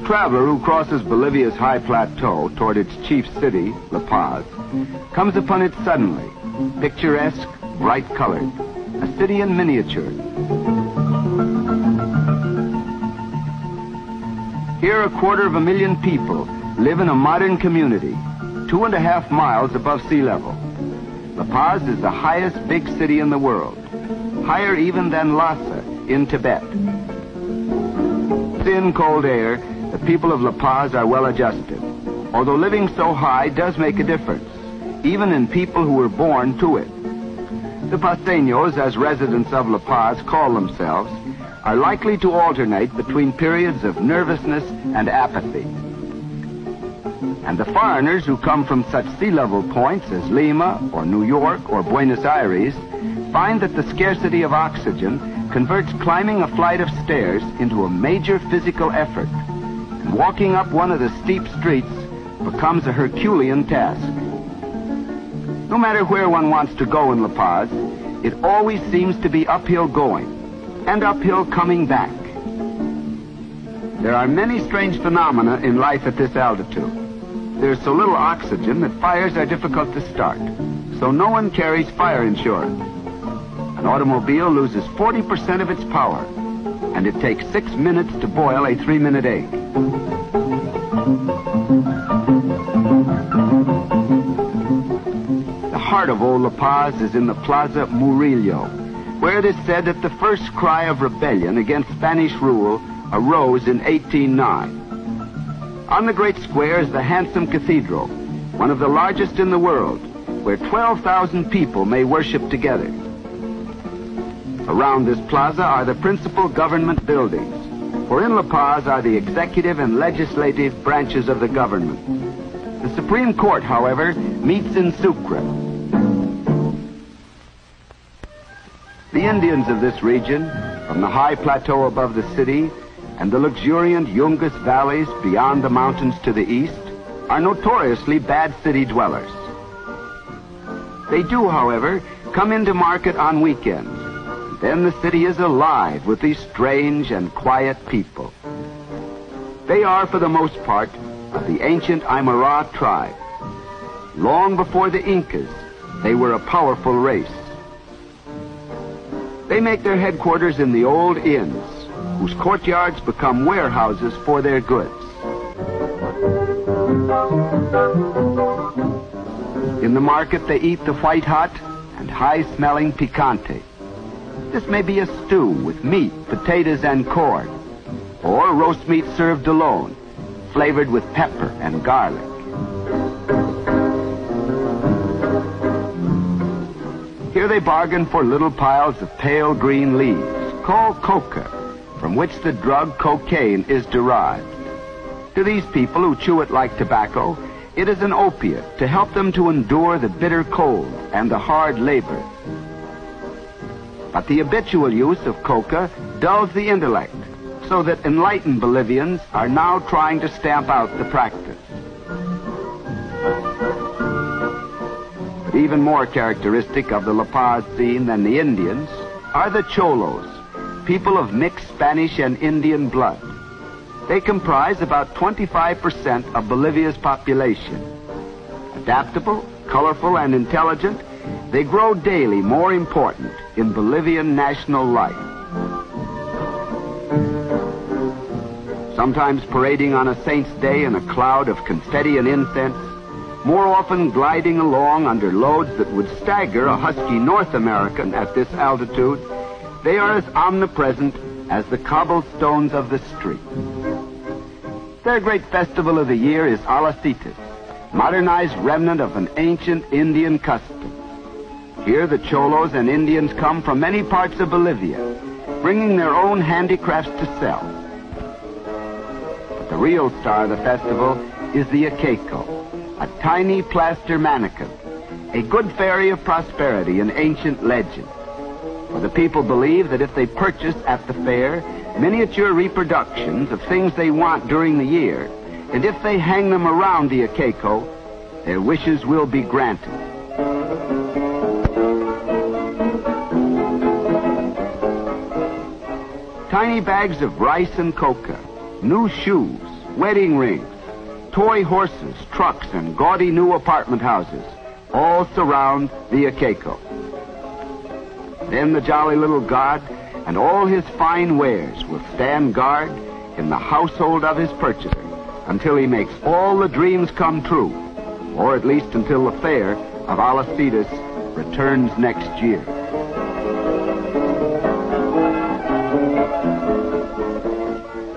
traveler who crosses Bolivia's high plateau toward its chief city, La Paz, comes upon it suddenly, picturesque, bright-colored, a city in miniature. Here, 250,000 people live in a modern community, 2.5 miles above sea level. La Paz is the highest big city in the world, higher even than Lhasa in Tibet. Thin, cold air, the people of La Paz are well adjusted, although living so high does make a difference, even in people who were born to it. The paseños, as residents of La Paz call themselves, are likely to alternate between periods of nervousness and apathy. And the foreigners who come from such sea-level points as Lima or New York or Buenos Aires find that the scarcity of oxygen converts climbing a flight of stairs into a major physical effort, and walking up one of the steep streets becomes a Herculean task. No matter where one wants to go in La Paz, it always seems to be uphill going and uphill coming back. There are many strange phenomena in life at this altitude. There's so little oxygen that fires are difficult to start, so no one carries fire insurance. An automobile loses 40% of its power, and it takes 6 minutes to boil a 3-minute egg. The heart of old La Paz is in the Plaza Murillo, where it is said that the first cry of rebellion against Spanish rule arose in 1809. On the great square is the handsome cathedral, one of the largest in the world, where 12,000 people may worship together. Around this plaza are the principal government buildings, for in La Paz are the executive and legislative branches of the government. The Supreme Court, however, meets in Sucre. The Indians of this region, from the high plateau above the city and the luxuriant Yungas valleys beyond the mountains to the east, are notoriously bad city dwellers. They do, however, come into market on weekends. Then the city is alive with these strange and quiet people. They are, for the most part, of the ancient Aymara tribe. Long before the Incas, they were a powerful race. They make their headquarters in the old inns, whose courtyards become warehouses for their goods. In the market, they eat the white hot and high-smelling picante. This may be a stew with meat, potatoes, and corn, or roast meat served alone, flavored with pepper and garlic. Here they bargain for little piles of pale green leaves, called coca, from which the drug cocaine is derived. To these people who chew it like tobacco, it is an opiate to help them to endure the bitter cold and the hard labor. But the habitual use of coca dulls the intellect, so that enlightened Bolivians are now trying to stamp out the practice. But even more characteristic of the La Paz scene than the Indians are the Cholos, people of mixed Spanish and Indian blood. They comprise about 25% of Bolivia's population. Adaptable, colorful, and intelligent, they grow daily more important in Bolivian national life. Sometimes parading on a saint's day in a cloud of confetti and incense, more often gliding along under loads that would stagger a husky North American at this altitude, they are as omnipresent as the cobblestones of the street. Their great festival of the year is Alacitas, modernized remnant of an ancient Indian custom. Here the Cholos and Indians come from many parts of Bolivia, bringing their own handicrafts to sell. But the real star of the festival is the Iqueco, a tiny plaster mannequin, a good fairy of prosperity in ancient legend. For the people believe that if they purchase at the fair miniature reproductions of things they want during the year, and if they hang them around the Iqueco, their wishes will be granted. Tiny bags of rice and coca, new shoes, wedding rings, toy horses, trucks, and gaudy new apartment houses all surround the Akeko. Then the jolly little god and all his fine wares will stand guard in the household of his purchaser until he makes all the dreams come true, or at least until the fair of Alcestis returns next year.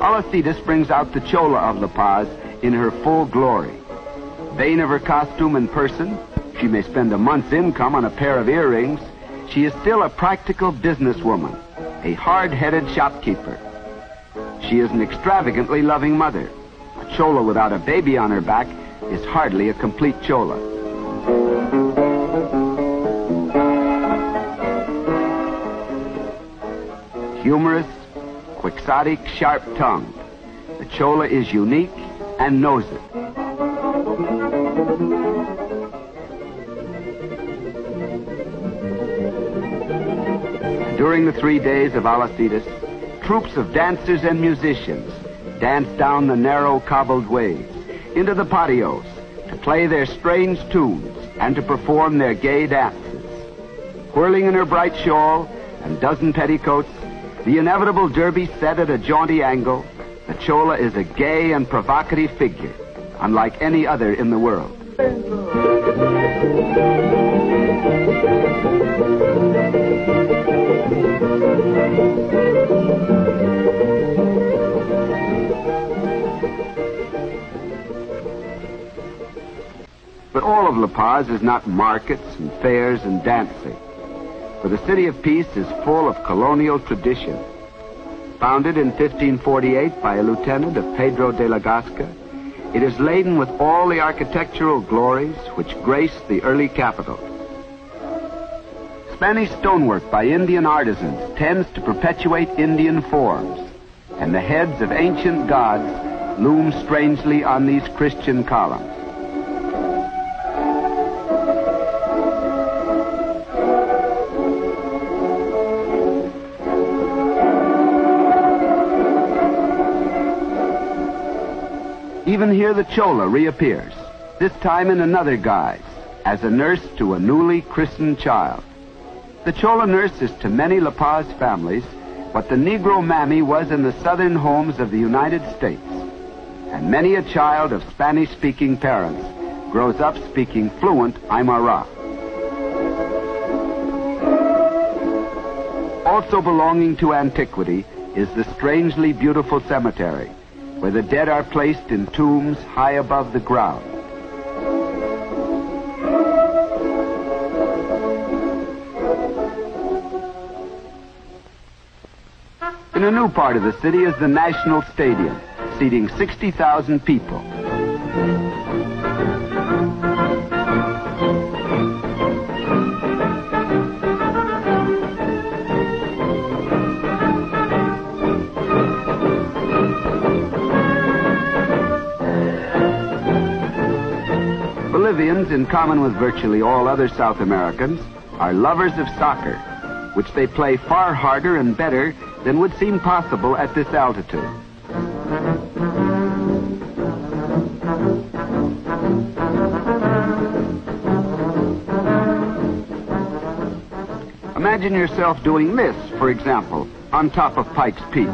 Alcestis brings out the Chola of La Paz in her full glory. Vain of her costume and person, she may spend a month's income on a pair of earrings, she is still a practical businesswoman, a hard-headed shopkeeper. She is an extravagantly loving mother. A Chola without a baby on her back is hardly a complete Chola. Humorous, quixotic, sharp-tongued, the Chola is unique and knows it. During the 3 days of Alcestis, troops of dancers and musicians dance down the narrow cobbled ways into the patios to play their strange tunes and to perform their gay dances. Whirling in her bright shawl and dozen petticoats, the inevitable derby set at a jaunty angle, the Chola is a gay and provocative figure, unlike any other in the world. But all of La Paz is not markets and fairs and dancing, for the City of Peace is full of colonial tradition. Founded in 1548 by a lieutenant of Pedro de la Gasca, it is laden with all the architectural glories which grace the early capital. Spanish stonework by Indian artisans tends to perpetuate Indian forms, and the heads of ancient gods loom strangely on these Christian columns. Even here the Chola reappears, this time in another guise, as a nurse to a newly christened child. The Chola nurse is to many La Paz families what the Negro mammy was in the southern homes of the United States. And many a child of Spanish-speaking parents grows up speaking fluent Aymara. Also belonging to antiquity is the strangely beautiful cemetery, where the dead are placed in tombs high above the ground. In a new part of the city is the National Stadium, seating 60,000 people. Bolivians, in common with virtually all other South Americans, are lovers of soccer, which they play far harder and better than would seem possible at this altitude. Imagine yourself doing this, for example, on top of Pikes Peak.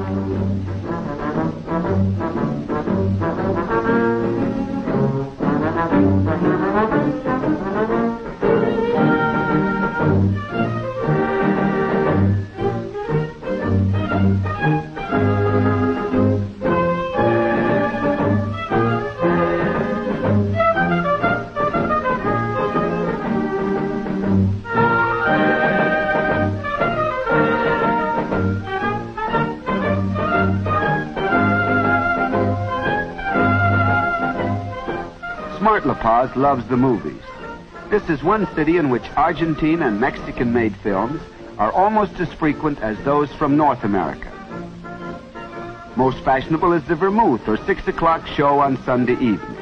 Smart La Paz loves the movies. This is one city in which Argentine and Mexican-made films are almost as frequent as those from North America. Most fashionable is the Vermouth or 6 o'clock show on Sunday evening.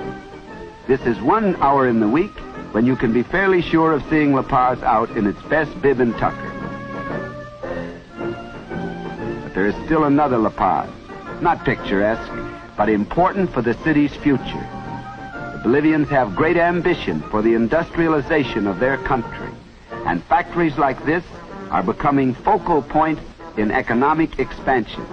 This is 1 hour in the week when you can be fairly sure of seeing La Paz out in its best bib and tucker. But there is still another La Paz, not picturesque, but important for the city's future. The Bolivians have great ambition for the industrialization of their country, and factories like this are becoming focal points in economic expansion.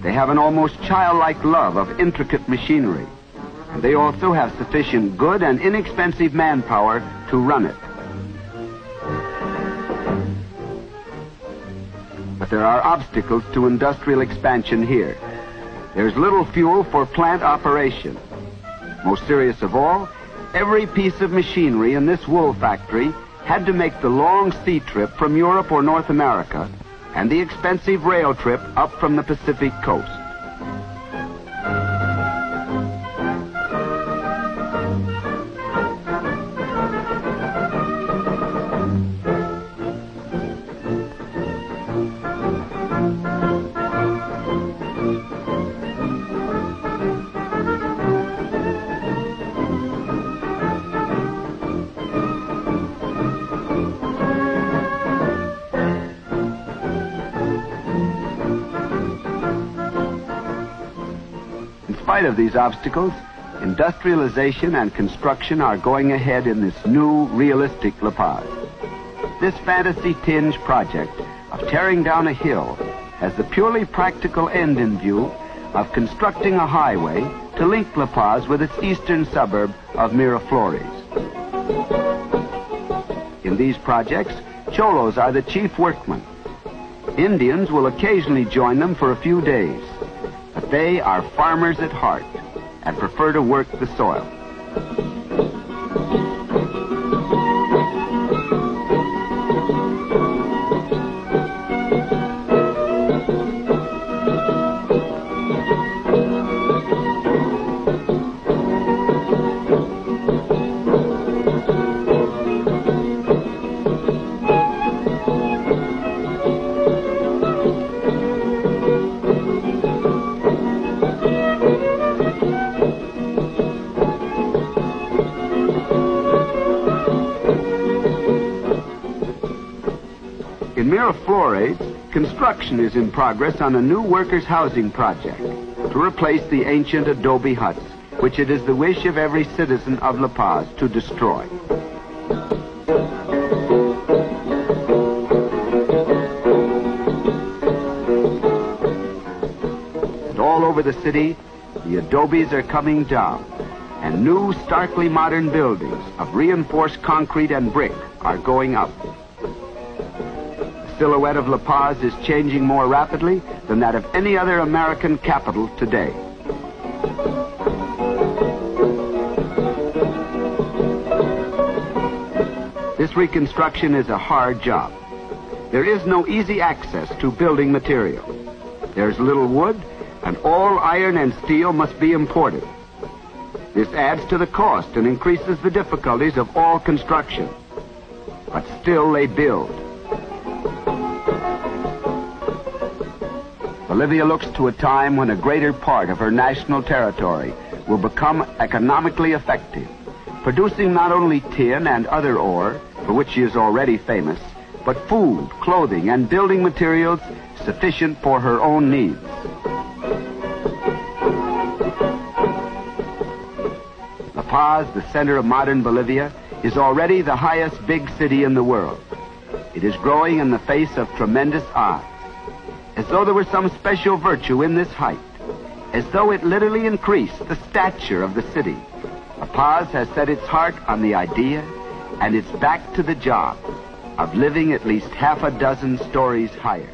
They have an almost childlike love of intricate machinery, and they also have sufficient good and inexpensive manpower to run it. But there are obstacles to industrial expansion here. There's little fuel for plant operation. Most serious of all, every piece of machinery in this wool factory had to make the long sea trip from Europe or North America and the expensive rail trip up from the Pacific coast. In spite of these obstacles, industrialization and construction are going ahead in this new, realistic La Paz. This fantasy-tinged project of tearing down a hill has the purely practical end in view of constructing a highway to link La Paz with its eastern suburb of Miraflores. In these projects, Cholos are the chief workmen. Indians will occasionally join them for a few days, but they are farmers at heart and prefer to work the soil. In Miraflores, construction is in progress on a new workers' housing project to replace the ancient adobe huts, which it is the wish of every citizen of La Paz to destroy. And all over the city, the adobes are coming down, and new, starkly modern buildings of reinforced concrete and brick are going up. The silhouette of La Paz is changing more rapidly than that of any other American capital today. This reconstruction is a hard job. There is no easy access to building material. There's little wood, and all iron and steel must be imported. This adds to the cost and increases the difficulties of all construction. But still they build. Bolivia looks to a time when a greater part of her national territory will become economically effective, producing not only tin and other ore, for which she is already famous, but food, clothing, and building materials sufficient for her own needs. La Paz, the center of modern Bolivia, is already the highest big city in the world. It is growing in the face of tremendous odds, as though there were some special virtue in this height, as though it literally increased the stature of the city. La Paz has set its heart on the idea, and it's back to the job of living at least half a dozen stories higher.